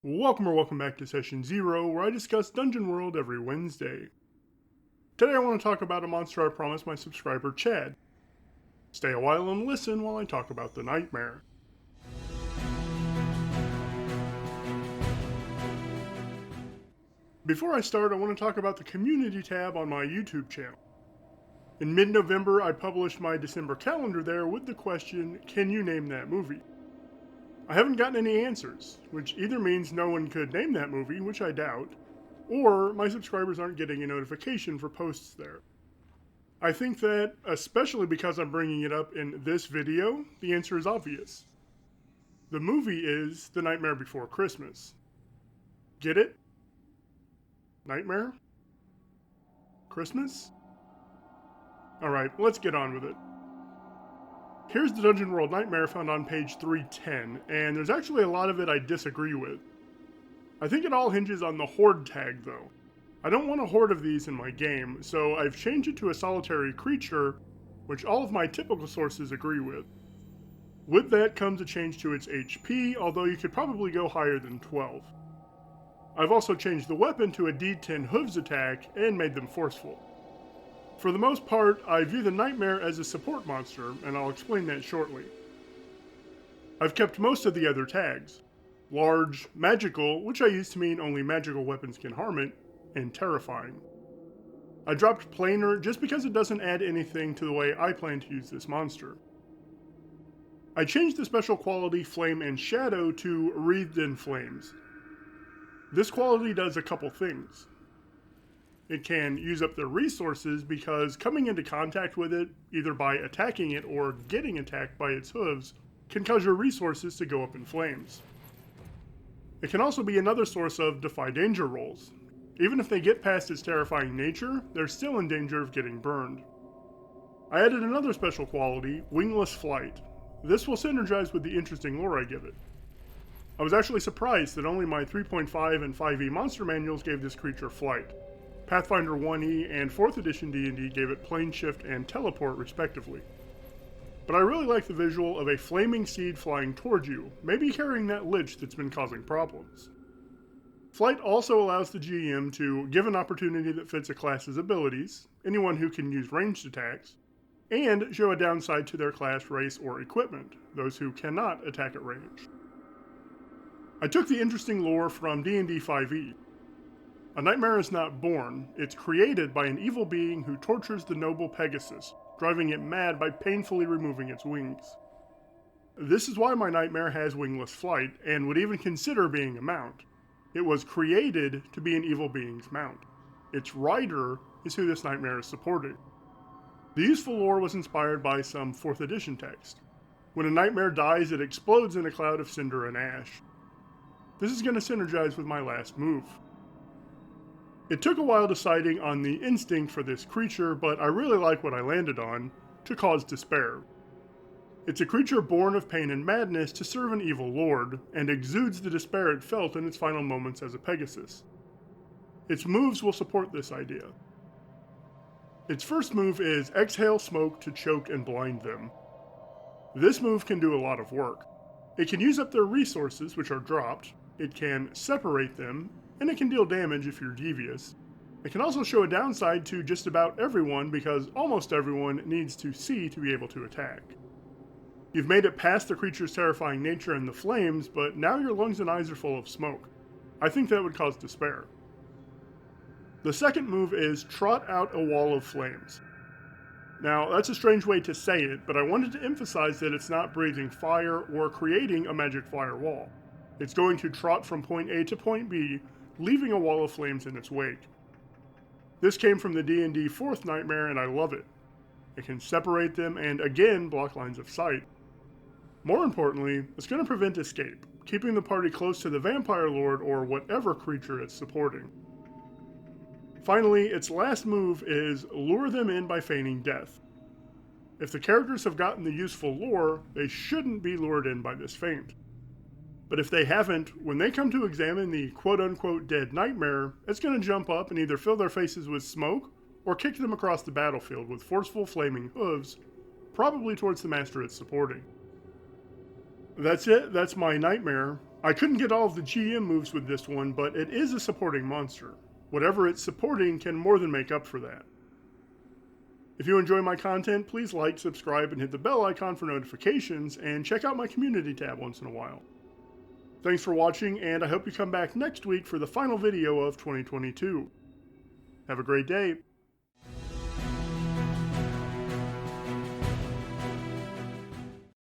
Welcome back to Session 0, where I discuss Dungeon World every Wednesday. Today I want to talk about a monster I promised my subscriber Chad. Stay a while and listen while I talk about the Nightmare. Before I start, I want to talk about the Community tab on my YouTube channel. In mid-November, I published my December calendar there with the question, can you name that movie? I haven't gotten any answers, which either means no one could name that movie, which I doubt, or my subscribers aren't getting a notification for posts there. I think that, especially because I'm bringing it up in this video, the answer is obvious. The movie is The Nightmare Before Christmas. Get it? Nightmare? Christmas? Alright, let's get on with it. Here's the Dungeon World Nightmare found on page 310, and there's actually a lot of it I disagree with. I think it all hinges on the Horde tag, though. I don't want a horde of these in my game, so I've changed it to a solitary creature, which all of my typical sources agree with. With that comes a change to its HP, although you could probably go higher than 12. I've also changed the weapon to a D10 hooves attack and made them forceful. For the most part, I view the Nightmare as a support monster, and I'll explain that shortly. I've kept most of the other tags. Large, magical, which I use to mean only magical weapons can harm it, and terrifying. I dropped planar just because it doesn't add anything to the way I plan to use this monster. I changed the special quality Flame and Shadow to Wreathed in Flames. This quality does a couple things. It can use up their resources because coming into contact with it, either by attacking it or getting attacked by its hooves, can cause your resources to go up in flames. It can also be another source of Defy Danger rolls. Even if they get past its terrifying nature, they're still in danger of getting burned. I added another special quality, Wingless Flight. This will synergize with the interesting lore I give it. I was actually surprised that only my 3.5 and 5e monster manuals gave this creature flight. Pathfinder 1e and 4th edition D&D gave it plane shift and teleport respectively. But I really like the visual of a flaming seed flying towards you, maybe carrying that lich that's been causing problems. Flight also allows the GM to give an opportunity that fits a class's abilities, anyone who can use ranged attacks, and show a downside to their class, race, or equipment, those who cannot attack at range. I took the interesting lore from D&D 5e. A nightmare is not born, it's created by an evil being who tortures the noble Pegasus, driving it mad by painfully removing its wings. This is why my nightmare has wingless flight, and would even consider being a mount. It was created to be an evil being's mount. Its rider is who this nightmare is supporting. The useful lore was inspired by some 4th edition text. When a nightmare dies, it explodes in a cloud of cinder and ash. This is going to synergize with my last move. It took a while deciding on the instinct for this creature, but I really like what I landed on, to cause despair. It's a creature born of pain and madness to serve an evil lord, and exudes the despair it felt in its final moments as a Pegasus. Its moves will support this idea. Its first move is Exhale Smoke to choke and blind them. This move can do a lot of work. It can use up their resources, which are dropped, it can separate them, and it can deal damage if you're devious. It can also show a downside to just about everyone because almost everyone needs to see to be able to attack. You've made it past the creature's terrifying nature and the flames, but now your lungs and eyes are full of smoke. I think that would cause despair. The second move is Trot Out a Wall of Flames. Now, that's a strange way to say it, but I wanted to emphasize that it's not breathing fire or creating a magic fire wall. It's going to trot from point A to point B, leaving a wall of flames in its wake. This came from the D&D 4th Nightmare, and I love it. It can separate them and, again, block lines of sight. More importantly, it's going to prevent escape, keeping the party close to the Vampire Lord or whatever creature it's supporting. Finally, its last move is Lure them in by feigning death. If the characters have gotten the useful lore, they shouldn't be lured in by this feint. But if they haven't, when they come to examine the quote-unquote dead nightmare, it's going to jump up and either fill their faces with smoke or kick them across the battlefield with forceful flaming hooves, probably towards the master it's supporting. That's it, that's my nightmare. I couldn't get all of the GM moves with this one, but it is a supporting monster. Whatever it's supporting can more than make up for that. If you enjoy my content, please like, subscribe, and hit the bell icon for notifications, and check out my community tab once in a while. Thanks for watching, and I hope you come back next week for the final video of 2022. Have a great day.